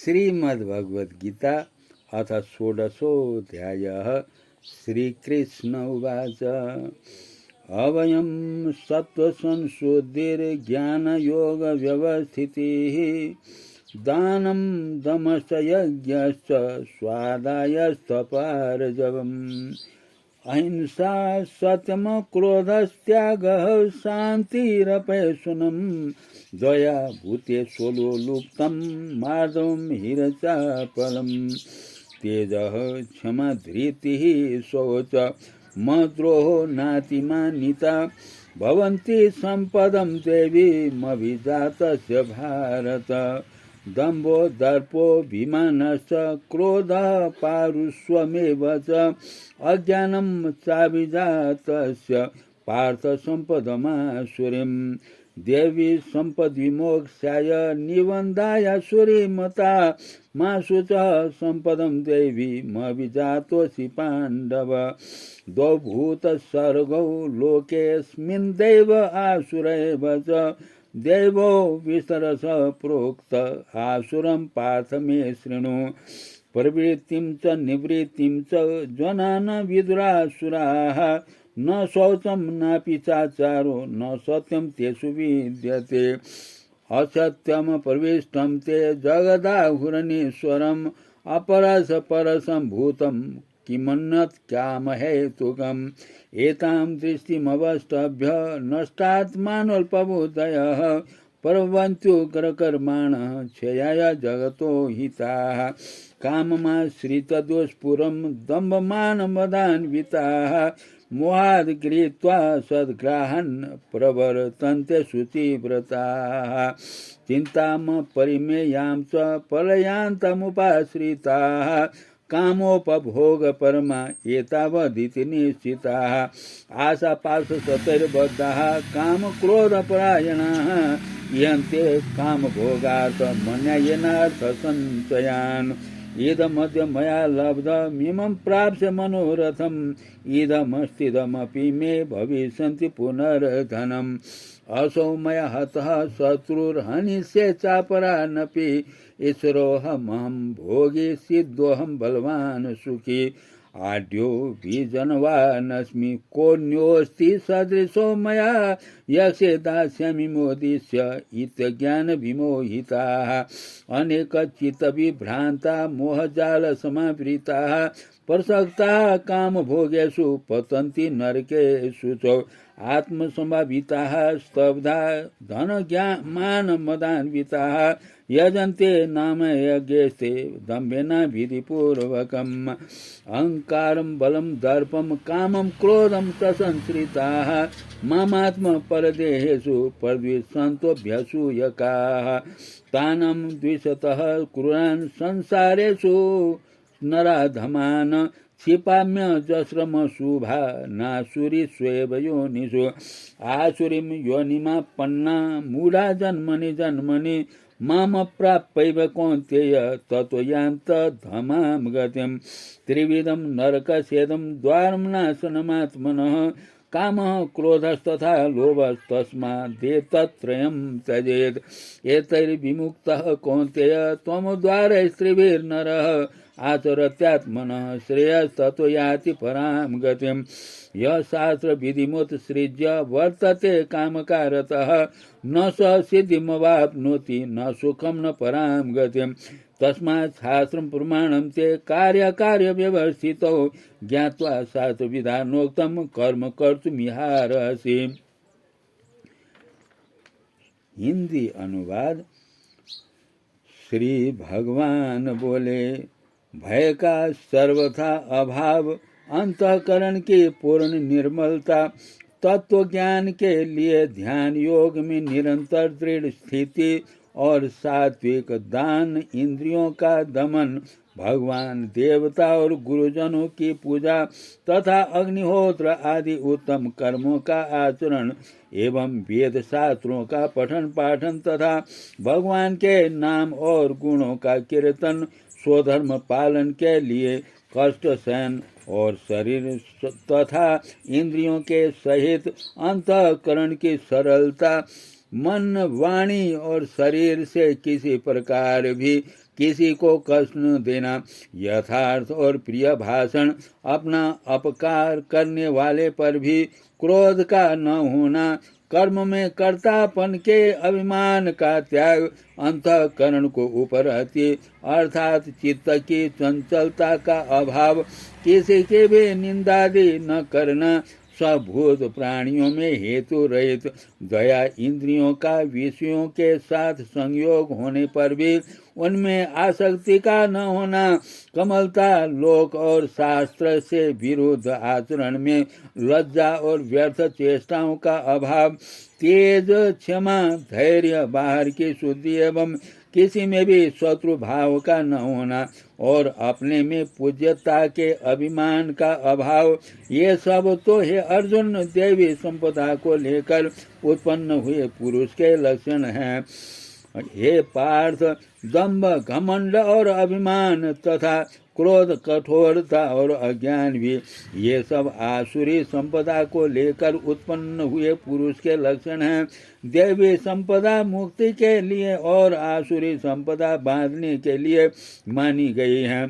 श्रीमद्भगवद्गीता अथ षोडशोऽध्यायः। श्रीकृष्ण उवाच अवयं सत्त्वसंशुद्धिर्ज्ञानयोगव्यवस्थितिः दानं दमश्च यज्ञश्च स्वादायस्तपार्जवम् अहिंसा सत्यमक्रोधस्त्यागः शान्तिरपैशुनं दया भूतेष्वलोलुप्तं मार्दवं हीरचापलं तेजः क्षमा धृतिः शौच मद्रोहो नातिमानिता भवन्ति सम्पदं देवीमभिजातस्य भारत दम्भो दर्पोऽभिमानश्च क्रोधः पारुष्वमेव च अज्ञानं चाभिजातस्य पार्थ सम्पदमासुरीम् देवी सम्पद्विमोक्षाय निबन्धाय सुरीमता मा शुचः सम्पदं देवीमभिजातोऽसि पाण्डव द्वौ भूतसर्गौ लोकेऽस्मिन् दैव आसुरैव च देवो विस्तरस प्रोक्त आसुरं पार्थ मे शृणु प्रवृत्तिं च निवृत्तिं च जनान विदुरासुराः न शौचं नापि चाचारो न सत्यं तेषु विद्यते असत्यं प्रविष्टं ते जगदाहुरनीश्वरम् अपरस परसं भूतं किमन्यत् कामहेतुकम् एतां दृष्टिमवष्टभ्य नष्टात्मानोऽल्पबुद्धयः प्रभवन्त्युग्रकर्माणः क्षयाय जगतो हिताः काममाश्रितदोषपुरं दम्भमानमदान्विताः मोहाद् गृहीत्वा सद्ग्राहान् प्रवर्तन्ते शुचिव्रताः चिन्तामपरिमेयां च प्रलयान्तमुपाश्रिताः कामोपभोगपरमा एतावदिति निश्चिताः आशापाशशतैर्बद्धाः कामक्रोधपरायणाः इहन्ते कामभोगार्थमन्यायेनार्थसञ्चयान् इदमद्य मया लब्धमिमं प्राप्स्य मनोरथम् इदमस्तिदमपि मे भविष्यन्ति पुनर्धनम् असौ मया हतः शत्रुर्हनिष्ये चापरानपि ईश्वरोऽहमहं भोगी सिद्धोऽहं बलवान् सुखी आढ्यो विजनवानस्मि कोऽन्योऽस्ति सदृशो मया यक्षे दास्यामि मोदिष्य इत्यज्ञानविमोहिताः अनेकचित्तविभ्रान्ता मोहजालसमावृताः प्रसक्ताः कामभोगेषु पतन्ति नरकेषु च आत्मसंभाविताः स्तब्धा धनज्ञानमदान्विताः यजन्ते नाम यज्ञेस्ते दम्भेनाभिधिपूर्वकम् अहङ्कारं बलं दर्पं कामं क्रोधं च संश्रिताः मामात्मपरदेहेषु प्रद्विषन्तोऽभ्यसूयकाः तानं द्विषतः क्रूरान् संसारेषु नराधमान् क्षिपाम्यजस्रमशुभा नासुरीष्वेव योनिषु आसुरीं योनिमापन्ना मूढा जन्मनि जन्मनि मामप्राप्यैव कौन्तेय ततो यान्तधमां गतिं त्रिविधं नरकस्येदं द्वारं नाशनमात्मनः कामः क्रोधस्तथा लोभस्तस्मादेतत्त्रयं त्यजेत् एतैर्विमुक्तः कौन्तेय त्वमद्वारैस्त्रिभिर्नरः आचरत्यात्मनः श्रेयस्ततो याति परां गतिम् यः शास्त्रविधिमुत्सृज्य वर्तते कामकारतः न स सिद्धिमवाप्नोति न सुखं न परां गतिम् तस्मात् शास्त्रं प्रमाणं ते कार्यकार्यव्यवस्थितौ ज्ञात्वा शास्त्रविधानोक्तं कर्म कर्तुमिहारसि। हिंदी अनुवाद। श्री भगवान बोले, भय का सर्वथा अभाव, अंतःकरण की पूर्ण निर्मलता, तत्व ज्ञान के लिए ध्यान योग में निरंतर दृढ़ स्थिति और सात्विक दान, इंद्रियों का दमन, भगवान देवता और गुरुजनों की पूजा तथा अग्निहोत्र आदि उत्तम कर्मों का आचरण एवं वेद शास्त्रों का पठन पाठन तथा भगवान के नाम और गुणों का कीर्तन स्वधर्म पालन के लिए कष्ट सहन और शरीर तथा इंद्रियों के सहित अंतःकरण की सरलता, मन वाणी और शरीर से किसी प्रकार भी किसी को कष्ट न देना, यथार्थ और प्रिय भाषण, अपना अपकार करने वाले पर भी क्रोध का न होना, कर्म में कर्तापन के अभिमान का त्याग, अंतःकरण को उपरहती अर्थात चित्त की चंचलता का अभाव, किसी के भी निंदादि न करना, सबभूत प्राणियों में हेतु रहित दया, इंद्रियों का विषयों के साथ संयोग होने पर भी उनमें आसक्ति का न होना, कमलता, लोक और शास्त्र से विरुद्ध आचरण में लज्जा और व्यर्थ चेष्टाओं का अभाव, तेज, क्षमा, धैर्य, बाहर की शुद्धि एवं किसी में भी शत्रु भाव का न होना और अपने में पूज्यता के अभिमान का अभाव, ये सब तो हे अर्जुन देवी संपदा को लेकर उत्पन्न हुए पुरुष के लक्षण हैं। हे पार्थ, दंभ, घमंड और अभिमान तथा क्रोध, कठोरता और अज्ञान भी ये सब आसुरी संपदा को लेकर उत्पन्न हुए पुरुष के लक्षण हैं। देवी संपदा मुक्ति के लिए और आसुरी संपदा बांधने के लिए मानी गई है।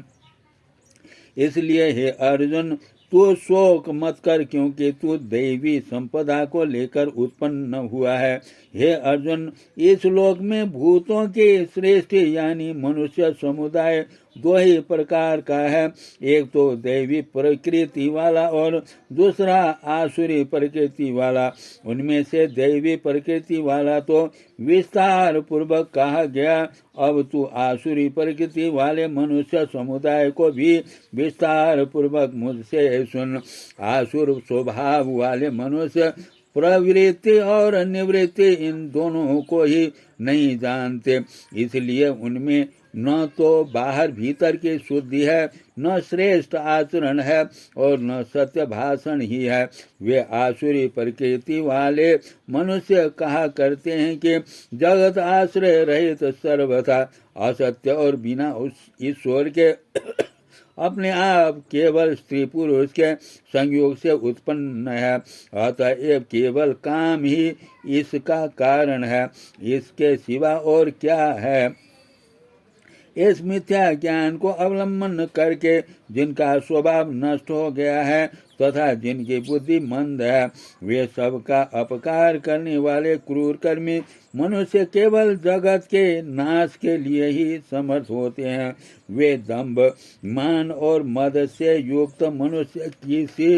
इसलिए हे अर्जुन, तू शोक मत कर, क्योंकि तू दैवी संपदा को लेकर उत्पन्न हुआ है। हे अर्जुन, इस लोक में भूतों की श्रेष्ठी यानी मनुष्य समुदाय दो ही प्रकार का है, एक तो दैवी प्रकृति वाला और दूसरा आसुरी प्रकृति वाला। उनमें से दैवी प्रकृति वाला तो विस्तार पूर्वक कहा गया, अब तू आसुरी प्रकृति वाले मनुष्य समुदाय को भी विस्तार पूर्वक मुझसे सुन। आसुर स्वभाव वाले मनुष्य प्रवृत्ति और निवृत्ति इन दोनों को ही नहीं जानते, इसलिए उनमें न तो बाहर भीतर की शुद्धि है, न श्रेष्ठ आचरण है और न सत्य भाषण ही है। वे आसुरी प्रकृति वाले मनुष्य कहा करते हैं कि जगत आश्रय रहित सर्वथा असत्य और बिना उस ईश्वर के अपने आप केवल स्त्री पुरुष के संयोग से उत्पन्न है, अतएव केवल काम ही इसका कारण है, इसके सिवा और क्या है। इस मिथ्या ज्ञान को अवलंबन करके जिनका स्वभाव नष्ट हो गया है तथा जिनकी बुद्धि मंद है, वे सबका अपकार करने वाले क्रूर कर्मी मनुष्य केवल जगत के नाश के लिए ही समर्थ होते हैं। वे दंभ, मान और मद से युक्त मनुष्य किसी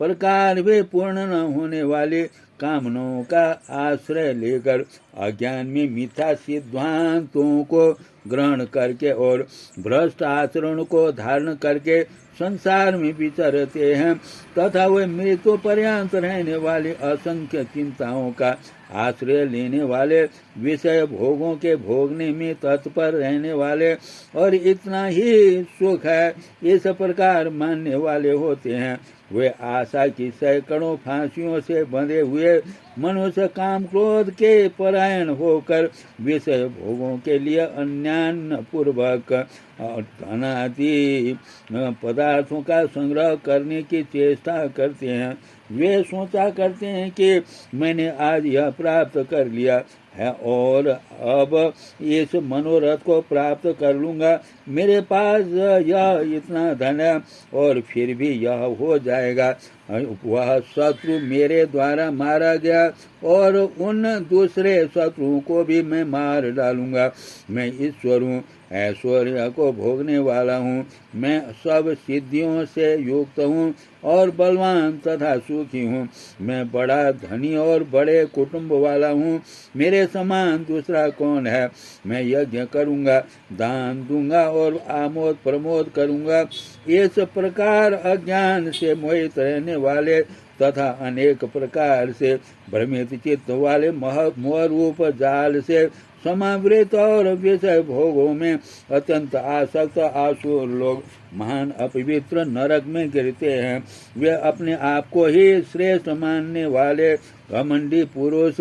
प्रकार वे पूर्ण न होने वाले कामनाओं का आश्रय लेकर अज्ञान में मिथ्या सिद्धांतों को ग्रहण करके और भ्रष्ट आचरण को धारण करके संसार में विचरते हैं तथा वे मृत्यु पर्यंत रहने वाली असंख्य चिंताओं का आश्रय लेने वाले, विषय भोगों के भोगने में तत्पर रहने वाले और इतना ही सुख है इस प्रकार मानने वाले होते हैं। वे आशा की सैकड़ों फांसियों से बंधे हुए मनुष्य काम क्रोध के परायण होकर विषय भोगों के लिए अन्यान पूर्वक धनादि पदार्थों का संग्रह करने की चेष्टा करते हैं। वे सोचा करते हैं कि मैंने आज यह प्राप्त कर लिया है और अब इस मनोरथ को प्राप्त कर लूँगा, मेरे पास यह इतना धन है और फिर भी यह हो जाएगा। वह शत्रु मेरे द्वारा मारा गया और उन दूसरे शत्रुओं को भी मैं मार डालूंगा। मैं ईश्वर हूँ, ऐश्वर्य को भोगने वाला हूँ, मैं सब सिद्धियों से युक्त हूँ और बलवान तथा सुखी हूँ। मैं बड़ा धनी और बड़े कुटुंब वाला हूँ, मेरे समान दूसरा कौन है। मैं यज्ञ करूँगा, दान दूंगा और आमोद प्रमोद करूँगा। इस प्रकार अज्ञान से मोहित रहने वाले तथा अनेक प्रकार से भ्रमित चित्त वाले मोहरूप जाल से समावृत और विषय भोगों में अत्यंत आसक्त आसुर लोग महान अपवित्र नरक में गिरते हैं। वे अपने आप को ही श्रेष्ठ मानने वाले घमंडी पुरुष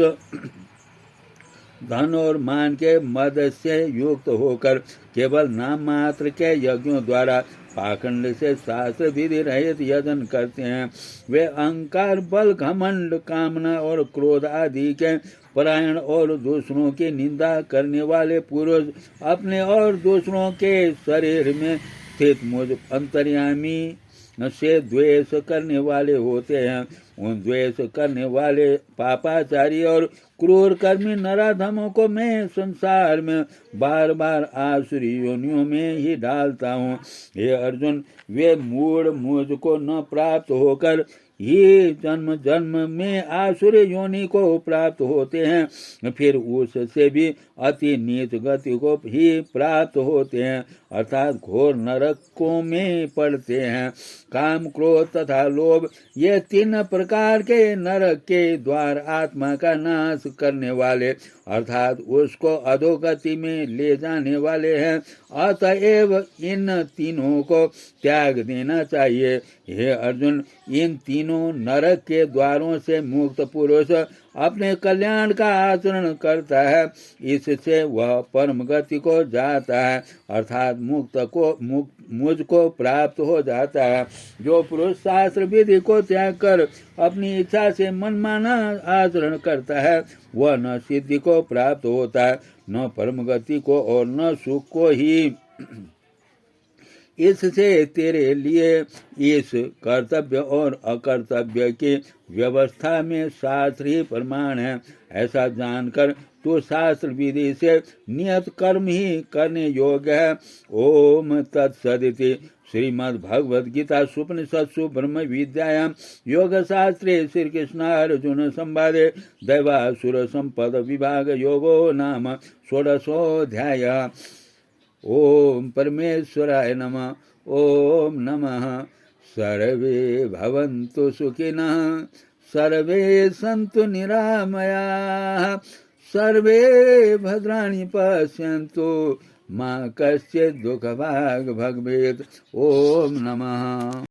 धन और मान के मद से युक्त होकर केवल नाम मात्र के यज्ञों द्वारा पाखंड से शास्त्र विधि रहित यजन करते हैं। वे अहंकार, बल, घमंड, कामना और क्रोध आदि के परायण और दूसरों की निंदा करने वाले पुरुष अपने और दूसरों के शरीर में स्थित मुझ अंतर्यामी से द्वेष करने वाले होते हैं। उन द्वेष करने वाले पापाचारी और क्रूर कर्मी नराधमों को मैं संसार में बार बार आसुरी योनियों में ही डालता हूँ। हे अर्जुन, वे मूढ़ मुझको न प्राप्त होकर ही जन्म जन्म में आसुरी योनि को प्राप्त होते हैं, फिर उससे भी अति नीच गति को ही प्राप्त होते हैं, अर्थात घोर नरकों में पड़ते हैं। काम, क्रोध तथा लोभ ये 3 प्रकार के नरक के द्वार आत्मा का नाश करने वाले अर्थात उसको अधोगति में ले जाने वाले हैं। अतएव इन तीनों को त्याग देना चाहिए। हे अर्जुन, इन तीनों नरक के द्वारों से मुक्त पुरुष अपने कल्याण का आचरण करता है, इससे वह परम गति को जाता है अर्थात मुझको प्राप्त हो जाता है। जो पुरुष शास्त्र विधि को त्याग कर अपनी इच्छा से मनमाना आचरण करता है, वह न सिद्धि को प्राप्त होता है, न परम गति को और न सुख को ही। इससे तेरे लिए इस कर्तव्य और अकर्तव्य की व्यवस्था में शास्त्र ही प्रमाण है। ऐसा जानकर तो शास्त्र विधि से नियत कर्म ही करने योग्य है। ओम तत्सदिति श्रीमद् भगवद गीता उपनिषत्सु ब्रह्म विद्यायां योग शास्त्रे श्री कृष्णार्जुन संवादे दैवासुर संपद विभाग योगो नाम षोडशोऽध्यायः। ओम परमेश्वराय नमः। ओम नमः। सर्वे भवन्तु सुखिनः, सर्वे सन्तु निरामयाः, सर्वे भद्राणि पश्यन्तु मा कश्चित् दुःखभाग् भवेत्। ओम नमः।